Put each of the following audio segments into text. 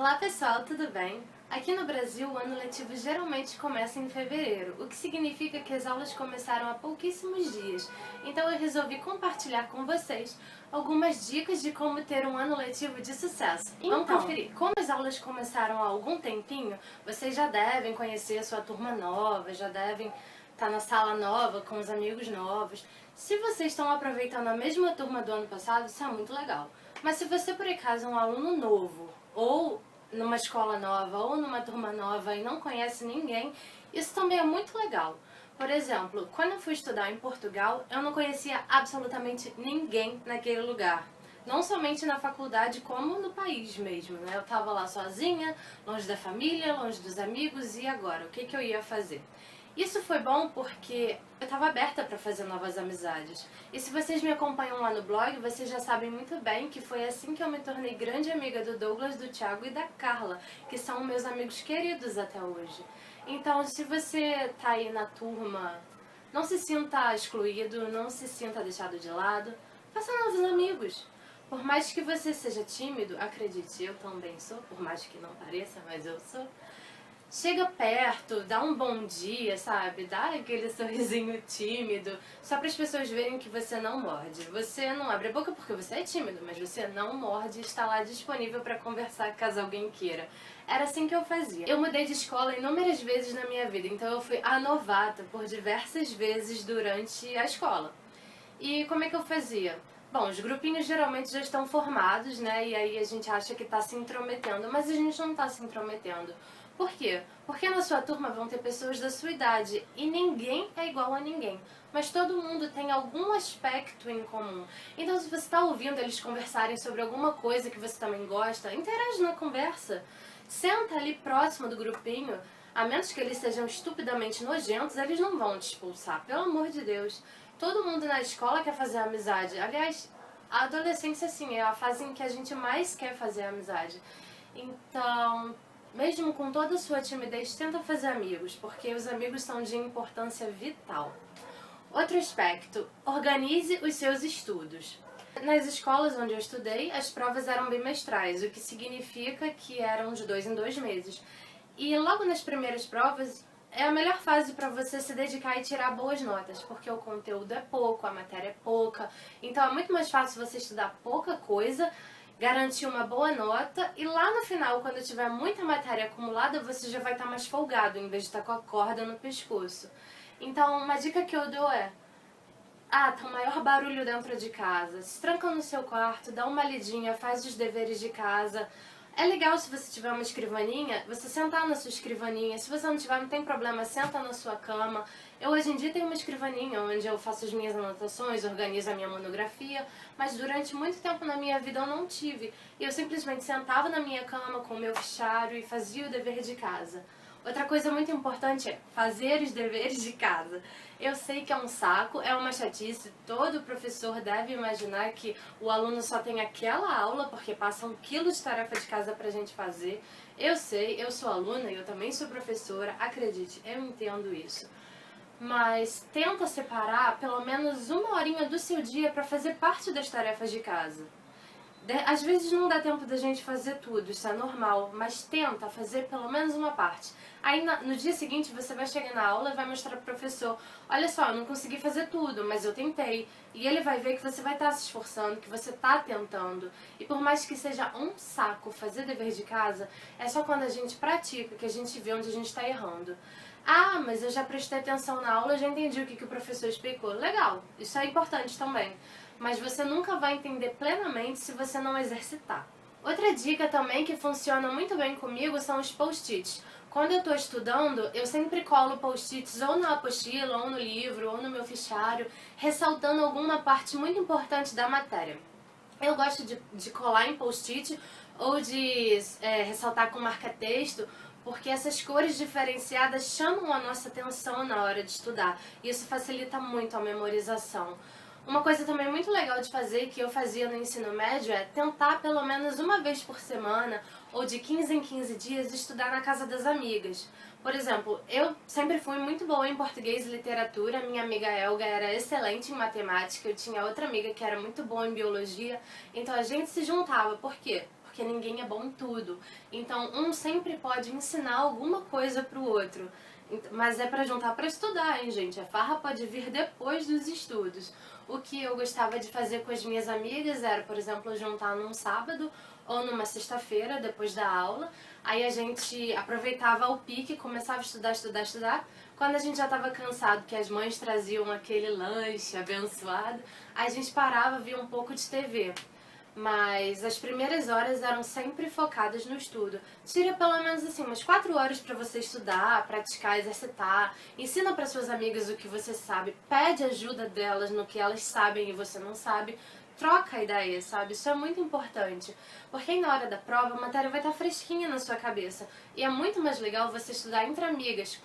Olá pessoal, tudo bem? Aqui no Brasil, o ano letivo geralmente começa em fevereiro, o que significa que as aulas começaram há pouquíssimos dias. Então eu resolvi compartilhar com vocês algumas dicas de como ter um ano letivo de sucesso. Vamos conferir. Como as aulas começaram há algum tempinho, vocês já devem conhecer a sua turma nova, já devem estar na sala nova, com os amigos novos. Se vocês estão aproveitando a mesma turma do ano passado, isso é muito legal. Mas se você por acaso é um aluno novo, ou numa escola nova, ou numa turma nova e não conhece ninguém, isso também é muito legal. Por exemplo, quando eu fui estudar em Portugal, eu não conhecia absolutamente ninguém naquele lugar. Não somente na faculdade, como no país mesmo, né? Eu tava lá sozinha, longe da família, longe dos amigos, e agora? O que eu ia fazer? Isso foi bom porque eu estava aberta para fazer novas amizades. E se vocês me acompanham lá no blog, vocês já sabem muito bem que foi assim que eu me tornei grande amiga do Douglas, do Thiago e da Carla, que são meus amigos queridos até hoje. Então, se você tá aí na turma, não se sinta excluído, não se sinta deixado de lado, faça novos amigos. Por mais que você seja tímido, acredite, eu também sou, por mais que não pareça, mas eu sou. Chega perto, dá um bom dia, sabe? Dá aquele sorrisinho tímido, só para as pessoas verem que você não morde. Você não abre a boca porque você é tímido, mas você não morde e está lá disponível para conversar caso alguém queira. Era assim que eu fazia. Eu mudei de escola inúmeras vezes na minha vida, então eu fui a novata por diversas vezes durante a escola. E como é que eu fazia? Bom, os grupinhos geralmente já estão formados, né? E aí a gente acha que está se intrometendo, mas a gente não está se intrometendo. Por quê? Porque na sua turma vão ter pessoas da sua idade e ninguém é igual a ninguém. Mas todo mundo tem algum aspecto em comum. Então, se você está ouvindo eles conversarem sobre alguma coisa que você também gosta, interage na conversa. Senta ali próximo do grupinho. A menos que eles sejam estupidamente nojentos, eles não vão te expulsar, pelo amor de Deus. Todo mundo na escola quer fazer amizade. Aliás, a adolescência, assim, é a fase em que a gente mais quer fazer amizade. Então, mesmo com toda a sua timidez, tenta fazer amigos, porque os amigos são de importância vital. Outro aspecto, organize os seus estudos. Nas escolas onde eu estudei, as provas eram bimestrais, o que significa que eram de 2 em 2 meses. E logo nas primeiras provas, é a melhor fase para você se dedicar e tirar boas notas, porque o conteúdo é pouco, a matéria é pouca, então é muito mais fácil você estudar pouca coisa, garantir uma boa nota e lá no final, quando tiver muita matéria acumulada, você já vai estar mais folgado, em vez de estar com a corda no pescoço. Então, uma dica que eu dou é: tá um maior barulho dentro de casa, se tranca no seu quarto, dá uma lidinha, faz os deveres de casa. É legal se você tiver uma escrivaninha, você sentar na sua escrivaninha. Se você não tiver, não tem problema, senta na sua cama. Eu hoje em dia tenho uma escrivaninha onde eu faço as minhas anotações, organizo a minha monografia, mas durante muito tempo na minha vida eu não tive. E eu simplesmente sentava na minha cama com o meu fichário e fazia o dever de casa. Outra coisa muito importante é fazer os deveres de casa. Eu sei que é um saco, é uma chatice, todo professor deve imaginar que o aluno só tem aquela aula porque passa 1 quilo de tarefa de casa pra gente fazer. Eu sei, eu sou aluna e eu também sou professora, acredite, eu entendo isso. Mas tenta separar pelo menos 1 horinha do seu dia para fazer parte das tarefas de casa. Às vezes não dá tempo da gente fazer tudo, isso é normal, mas tenta fazer pelo menos uma parte. Aí no dia seguinte você vai chegar na aula e vai mostrar pro professor: olha só, eu não consegui fazer tudo, mas eu tentei. E ele vai ver que você vai estar se esforçando, que você está tentando. E por mais que seja um saco fazer dever de casa, é só quando a gente pratica que a gente vê onde a gente está errando. Mas eu já prestei atenção na aula, eu já entendi o que o professor explicou. Legal, isso é importante também. Mas você nunca vai entender plenamente se você não exercitar. Outra dica também que funciona muito bem comigo são os post-its. Quando eu estou estudando, eu sempre colo post-its ou na apostila, ou no livro, ou no meu fichário, ressaltando alguma parte muito importante da matéria. Eu gosto de colar em post-it ou de ressaltar com marca-texto, porque essas cores diferenciadas chamam a nossa atenção na hora de estudar. E isso facilita muito a memorização. Uma coisa também muito legal de fazer, que eu fazia no ensino médio, é tentar pelo menos uma vez por semana, ou de 15 em 15 dias, estudar na casa das amigas. Por exemplo, eu sempre fui muito boa em português e literatura, minha amiga Elga era excelente em matemática, eu tinha outra amiga que era muito boa em biologia, então a gente se juntava. Por quê? porque ninguém é bom em tudo. Então, um sempre pode ensinar alguma coisa pro outro. Mas é pra juntar pra estudar, hein, gente? A farra pode vir depois dos estudos. O que eu gostava de fazer com as minhas amigas era, por exemplo, juntar num sábado ou numa sexta-feira, depois da aula. Aí a gente aproveitava o pique, começava a estudar. Quando a gente já estava cansado, que as mães traziam aquele lanche abençoado, a gente parava, via um pouco de TV. Mas as primeiras horas eram sempre focadas no estudo. Tira pelo menos assim umas 4 horas para você estudar, praticar, exercitar. Ensina para suas amigas o que você sabe. Pede ajuda delas no que elas sabem e você não sabe. Troca ideia, sabe? Isso é muito importante. Porque aí na hora da prova a matéria vai estar fresquinha na sua cabeça. E é muito mais legal você estudar entre amigas,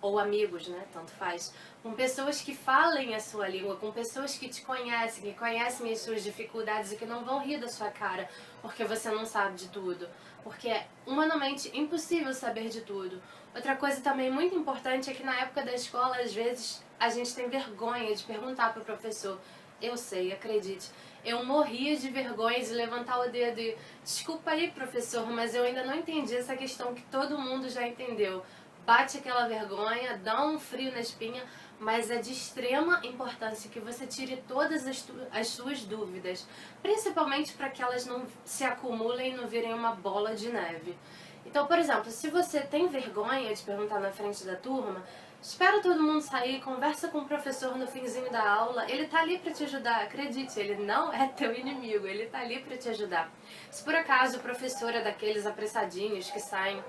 ou amigos, né? Tanto faz. Com pessoas que falem a sua língua, com pessoas que te conhecem, que conhecem as suas dificuldades e que não vão rir da sua cara porque você não sabe de tudo. Porque é humanamente impossível saber de tudo. Outra coisa também muito importante é que na época da escola, às vezes, a gente tem vergonha de perguntar para o professor. Eu sei, acredite. Eu morria de vergonha de levantar o dedo e... Desculpa aí, professor, mas eu ainda não entendi essa questão que todo mundo já entendeu. Bate aquela vergonha, dá um frio na espinha, mas é de extrema importância que você tire todas as suas dúvidas, principalmente para que elas não se acumulem e não virem uma bola de neve. Então, por exemplo, se você tem vergonha de perguntar na frente da turma, espera todo mundo sair, conversa com o professor no finzinho da aula, ele tá ali para te ajudar, acredite, ele não é teu inimigo, ele tá ali para te ajudar. Se por acaso o professor é daqueles apressadinhos que saem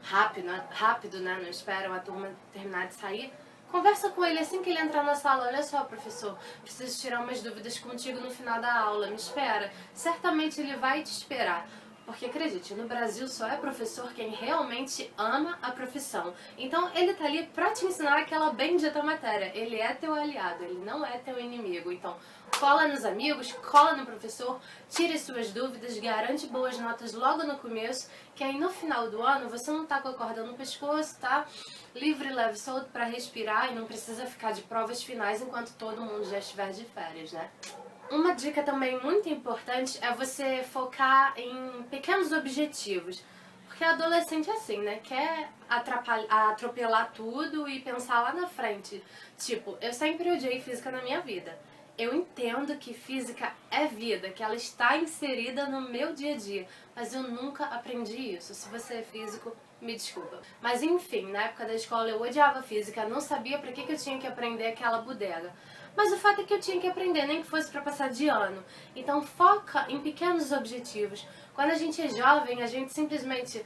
rápido, né? Não esperam a turma terminar de sair. Conversa com ele assim que ele entrar na sala. Olha só, professor, preciso tirar umas dúvidas contigo no final da aula. Me espera. Certamente ele vai te esperar. Porque acredite, no Brasil só é professor quem realmente ama a profissão. Então ele tá ali pra te ensinar aquela bendita matéria. Ele é teu aliado, ele não é teu inimigo. Então cola nos amigos, cola no professor, tire suas dúvidas, garante boas notas logo no começo, que aí no final do ano você não tá com a corda no pescoço, tá livre, leve, solto pra respirar e não precisa ficar de provas finais enquanto todo mundo já estiver de férias, né? Uma dica também muito importante é você focar em pequenos objetivos. Porque adolescente é assim, né? Quer atropelar tudo e pensar lá na frente. Tipo, eu sempre odiei física na minha vida. Eu entendo que física é vida, que ela está inserida no meu dia a dia. Mas eu nunca aprendi isso. Se você é físico, me desculpa. Mas enfim, na época da escola eu odiava física, não sabia pra que eu tinha que aprender aquela bodega. Mas o fato é que eu tinha que aprender, nem que fosse pra passar de ano. Então foca em pequenos objetivos. Quando a gente é jovem, a gente simplesmente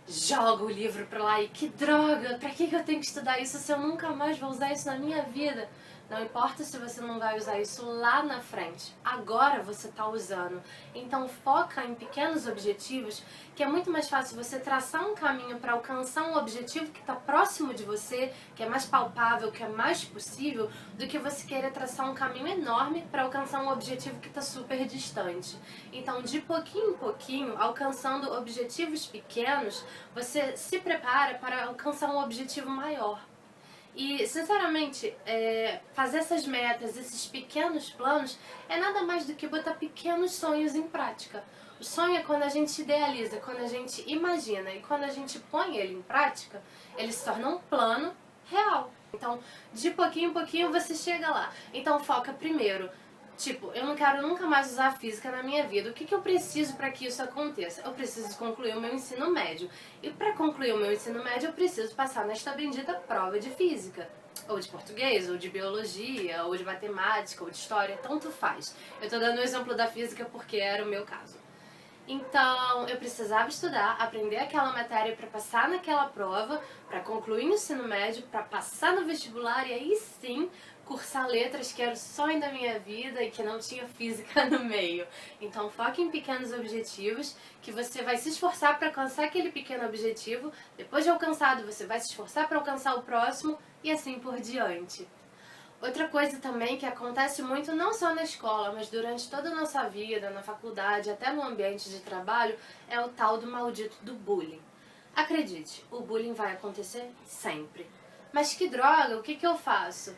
joga o livro pra lá e que droga, pra que eu tenho que estudar isso se eu nunca mais vou usar isso na minha vida? Não importa se você não vai usar isso lá na frente, agora você está usando. Então foca em pequenos objetivos, que é muito mais fácil você traçar um caminho para alcançar um objetivo que está próximo de você, que é mais palpável, que é mais possível, do que você querer traçar um caminho enorme para alcançar um objetivo que está super distante. Então, de pouquinho em pouquinho, alcançando objetivos pequenos, você se prepara para alcançar um objetivo maior. E, sinceramente, fazer essas metas, esses pequenos planos, é nada mais do que botar pequenos sonhos em prática. O sonho é quando a gente idealiza, quando a gente imagina e quando a gente põe ele em prática, ele se torna um plano real. Então, de pouquinho em pouquinho você chega lá. Então, foca primeiro. Tipo, eu não quero nunca mais usar física na minha vida. O que eu preciso para que isso aconteça? Eu preciso concluir o meu ensino médio. E para concluir o meu ensino médio, eu preciso passar nesta bendita prova de física. Ou de português, ou de biologia, ou de matemática, ou de história, tanto faz. Eu tô dando o exemplo da física porque era o meu caso. Então, eu precisava estudar, aprender aquela matéria para passar naquela prova, para concluir o ensino médio, para passar no vestibular e aí sim cursar letras, que era o sonho da minha vida e que não tinha física no meio. Então, foque em pequenos objetivos, que você vai se esforçar para alcançar aquele pequeno objetivo. Depois de alcançado, você vai se esforçar para alcançar o próximo e assim por diante. Outra coisa também que acontece muito, não só na escola, mas durante toda a nossa vida, na faculdade, até no ambiente de trabalho, é o tal do maldito do bullying. Acredite, o bullying vai acontecer sempre. Mas que droga, o que eu faço?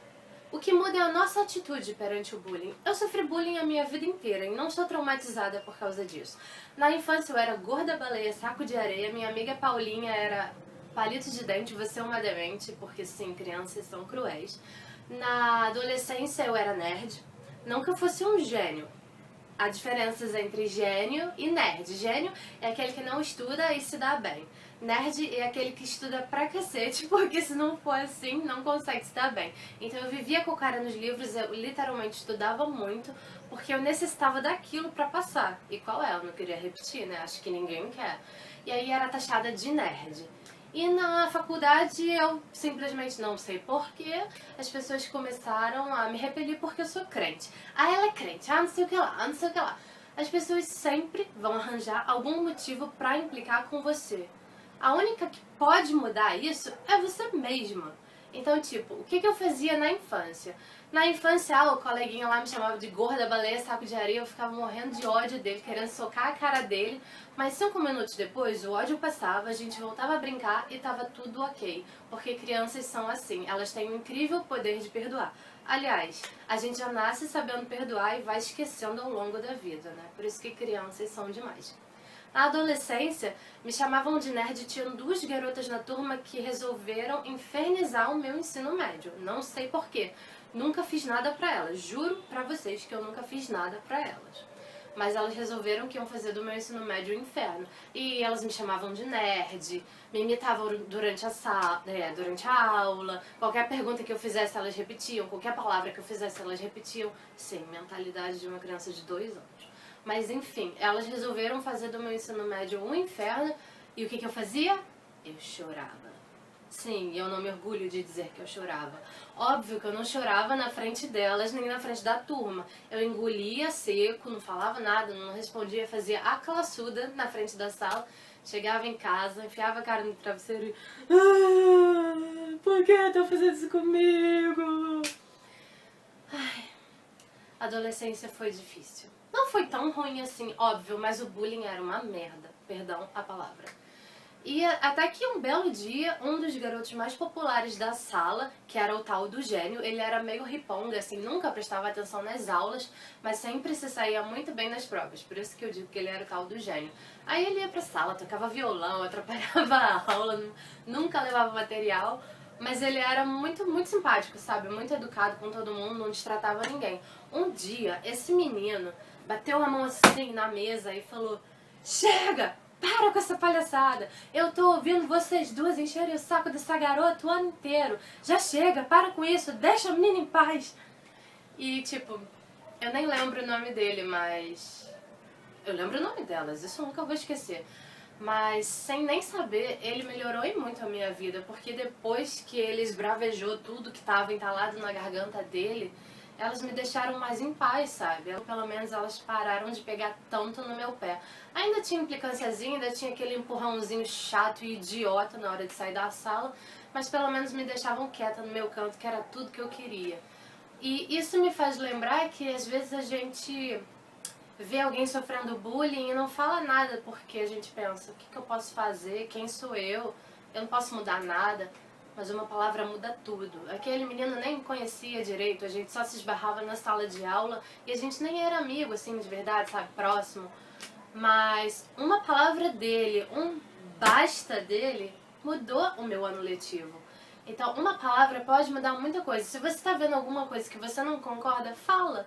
O que muda é a nossa atitude perante o bullying. Eu sofri bullying a minha vida inteira e não estou traumatizada por causa disso. Na infância eu era gorda baleia, saco de areia, minha amiga Paulinha era palito de dente, você é uma demente, porque sim, crianças são cruéis. Na adolescência eu era nerd, não que eu fosse um gênio. Há diferenças entre gênio e nerd. Gênio é aquele que não estuda e se dá bem. Nerd é aquele que estuda pra cacete, porque se não for assim, não consegue se dar bem. Então eu vivia com o cara nos livros, eu literalmente estudava muito, porque eu necessitava daquilo pra passar. E qual é? Eu não queria repetir, né? Acho que ninguém quer. E aí era taxada de nerd. E na faculdade eu simplesmente não sei porquê, as pessoas começaram a me repelir porque eu sou crente. Ah, ela é crente, ah, não sei o que lá, ah, não sei o que lá. As pessoas sempre vão arranjar algum motivo pra implicar com você. A única que pode mudar isso é você mesma. Então, tipo, o que eu fazia na infância? Na infância, o coleguinha lá me chamava de gorda, baleia, saco de areia, eu ficava morrendo de ódio dele, querendo socar a cara dele. Mas 5 minutos depois, o ódio passava, a gente voltava a brincar e tava tudo ok. Porque crianças são assim, elas têm um incrível poder de perdoar. Aliás, a gente já nasce sabendo perdoar e vai esquecendo ao longo da vida, né? Por isso que crianças são demais. Na adolescência, me chamavam de nerd e tinham 2 garotas na turma que resolveram infernizar o meu ensino médio. Não sei porquê. Nunca fiz nada pra elas. Juro pra vocês que eu nunca fiz nada pra elas. Mas elas resolveram que iam fazer do meu ensino médio um inferno. E elas me chamavam de nerd, me imitavam durante durante a aula. Qualquer pergunta que eu fizesse, elas repetiam. Qualquer palavra que eu fizesse, elas repetiam. Sim, mentalidade de uma criança de 2 anos. Mas enfim, elas resolveram fazer do meu ensino médio um inferno. E o que eu fazia? Eu chorava. Sim, eu não me orgulho de dizer que eu chorava. Óbvio que eu não chorava na frente delas, nem na frente da turma. Eu engolia seco, não falava nada, não respondia, fazia a classuda na frente da sala. Chegava em casa, enfiava a cara no travesseiro e... Ah, por que estão fazendo isso comigo? Ai, a adolescência foi difícil. Não foi tão ruim assim, óbvio, mas o bullying era uma merda. Perdão a palavra. E até que um belo dia, um dos garotos mais populares da sala, que era o tal do gênio, ele era meio riponga, assim, nunca prestava atenção nas aulas, mas sempre se saía muito bem nas provas, por isso que eu digo que ele era o tal do gênio. Aí ele ia pra sala, tocava violão, atrapalhava a aula, nunca levava material, mas ele era muito simpático, sabe? Muito educado com todo mundo, não destratava ninguém. Um dia, esse menino bateu a mão assim na mesa e falou: "Chega! Para com essa palhaçada! Eu tô ouvindo vocês duas encherem o saco dessa garota o ano inteiro. Já chega, para com isso, deixa a menina em paz." E tipo, eu nem lembro o nome dele, mas... eu lembro o nome delas, isso eu nunca vou esquecer. Mas sem nem saber, ele melhorou e muito a minha vida, porque depois que ele esbravejou tudo que tava entalado na garganta dele, elas me deixaram mais em paz, sabe? Pelo menos elas pararam de pegar tanto no meu pé. Ainda tinha implicânciazinha, ainda tinha aquele empurrãozinho chato e idiota na hora de sair da sala, mas pelo menos me deixavam quieta no meu canto, que era tudo que eu queria. E isso me faz lembrar que às vezes a gente vê alguém sofrendo bullying e não fala nada, porque a gente pensa: o que eu posso fazer? Quem sou eu? Eu não posso mudar nada. Mas uma palavra muda tudo. Aquele menino nem me conhecia direito, a gente só se esbarrava na sala de aula e a gente nem era amigo, assim, de verdade, sabe, próximo. Mas uma palavra dele, um basta dele, mudou o meu ano letivo. Então, uma palavra pode mudar muita coisa. Se você está vendo alguma coisa que você não concorda, fala.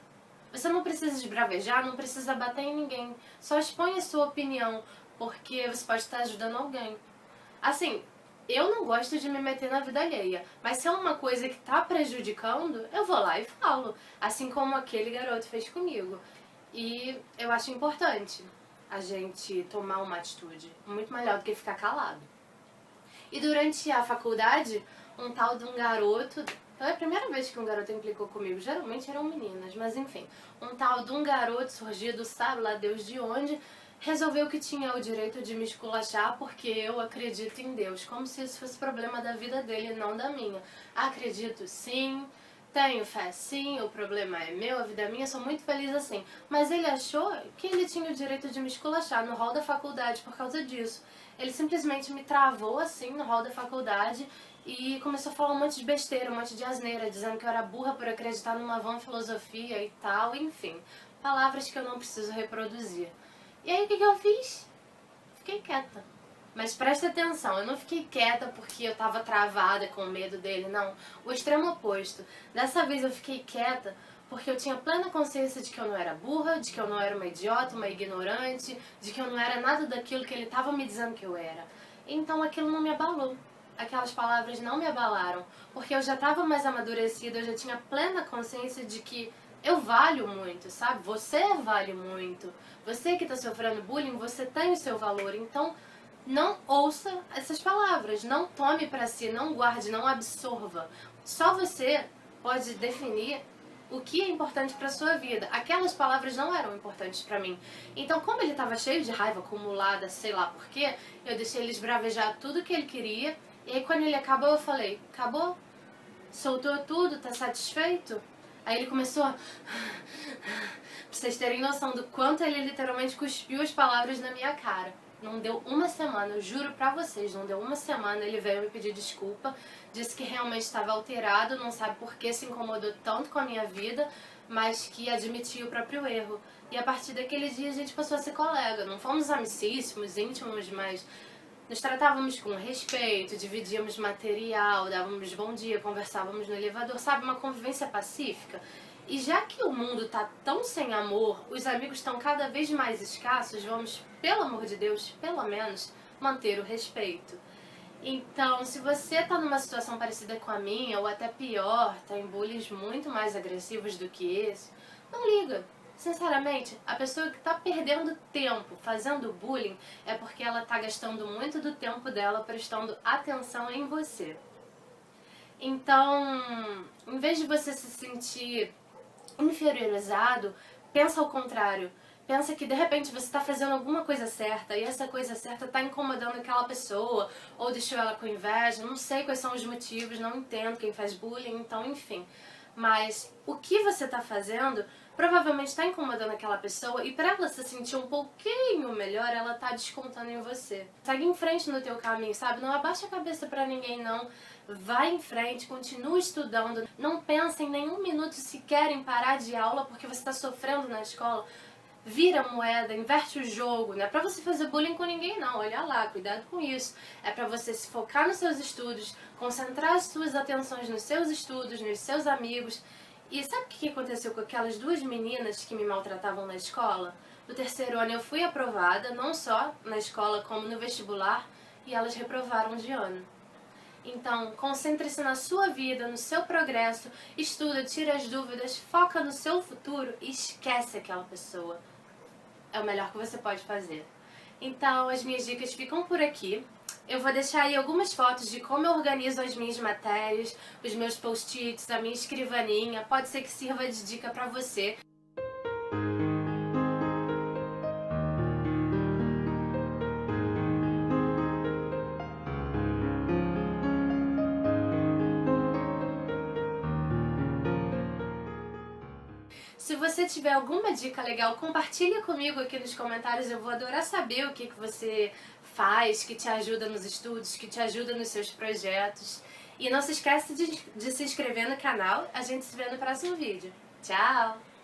Você não precisa esbravejar, não precisa bater em ninguém. Só expõe a sua opinião, porque você pode estar ajudando alguém. Assim, eu não gosto de me meter na vida alheia, mas se é uma coisa que tá prejudicando, eu vou lá e falo, assim como aquele garoto fez comigo. E eu acho importante a gente tomar uma atitude, muito melhor do que ficar calado. E durante a faculdade, um tal de um garoto... Foi a primeira vez que um garoto implicou comigo, geralmente eram meninas, mas enfim. Um tal de um garoto surgido, sabe lá Deus de onde, resolveu que tinha o direito de me esculachar porque eu acredito em Deus, como se isso fosse problema da vida dele e não da minha. Acredito sim, tenho fé sim, o problema é meu, a vida é minha, sou muito feliz assim. Mas ele achou que ele tinha o direito de me esculachar no hall da faculdade por causa disso. Ele simplesmente me travou assim no hall da faculdade e começou a falar um monte de besteira, um monte de asneira, dizendo que eu era burra por acreditar numa vã filosofia e tal, enfim. Palavras que eu não preciso reproduzir. E aí o que eu fiz? Fiquei quieta. Mas presta atenção, eu não fiquei quieta porque eu tava travada com medo dele, não. O extremo oposto. Dessa vez eu fiquei quieta porque eu tinha plena consciência de que eu não era burra, de que eu não era uma idiota, uma ignorante, de que eu não era nada daquilo que ele tava me dizendo que eu era. Então aquilo não me abalou. Aquelas palavras não me abalaram, porque eu já estava mais amadurecida, eu já tinha plena consciência de que eu valho muito, sabe? Você vale muito. Você que está sofrendo bullying, você tem o seu valor. Então, não ouça essas palavras, não tome para si, não guarde, não absorva. Só você pode definir o que é importante para sua vida. Aquelas palavras não eram importantes para mim. Então, como ele estava cheio de raiva acumulada, sei lá por quê, eu deixei ele esbravejar tudo que ele queria. E aí, quando ele acabou, eu falei: acabou? Soltou tudo? Tá satisfeito? Aí ele começou a... Pra vocês terem noção do quanto ele literalmente cuspiu as palavras na minha cara. Não deu uma semana, eu juro pra vocês, não deu uma semana, ele veio me pedir desculpa, disse que realmente estava alterado, não sabe por que se incomodou tanto com a minha vida, mas que admitiu o próprio erro. E a partir daquele dia a gente passou a ser colega, não fomos amicíssimos, íntimos, mas nos tratávamos com respeito, dividíamos material, dávamos bom dia, conversávamos no elevador, sabe, uma convivência pacífica. E já que o mundo tá tão sem amor, os amigos estão cada vez mais escassos, vamos, pelo amor de Deus, pelo menos, manter o respeito. Então, se você tá numa situação parecida com a minha, ou até pior, tá em bullies muito mais agressivos do que esse, não liga. Sinceramente, a pessoa que tá perdendo tempo fazendo bullying é porque ela tá gastando muito do tempo dela prestando atenção em você. Então, em vez de você se sentir inferiorizado, pensa ao contrário. Pensa que de repente você está fazendo alguma coisa certa e essa coisa certa está incomodando aquela pessoa ou deixou ela com inveja, não sei quais são os motivos, não entendo quem faz bullying, então enfim. Mas o que você está fazendo provavelmente está incomodando aquela pessoa e para ela se sentir um pouquinho melhor, ela está descontando em você. Segue em frente no teu caminho, sabe? Não abaixa a cabeça para ninguém não. Vai em frente, continua estudando. Não pensa em nenhum minuto sequer em parar de aula porque você está sofrendo na escola. Vira a moeda, inverte o jogo. Não é pra você fazer bullying com ninguém não, olha lá, cuidado com isso. É pra você se focar nos seus estudos, concentrar as suas atenções nos seus estudos, nos seus amigos. E sabe o que aconteceu com aquelas duas meninas que me maltratavam na escola? No terceiro ano eu fui aprovada, não só na escola como no vestibular, e elas reprovaram de ano. Então, concentre-se na sua vida, no seu progresso, estuda, tira as dúvidas, foca no seu futuro e esquece aquela pessoa. É o melhor que você pode fazer. Então, as minhas dicas ficam por aqui. Eu vou deixar aí algumas fotos de como eu organizo as minhas matérias, os meus post-its, a minha escrivaninha. Pode ser que sirva de dica pra você. Se você tiver alguma dica legal, compartilha comigo aqui nos comentários, eu vou adorar saber o que você faz, que te ajuda nos estudos, que te ajuda nos seus projetos. E não se esquece de se inscrever no canal, a gente se vê no próximo vídeo. Tchau!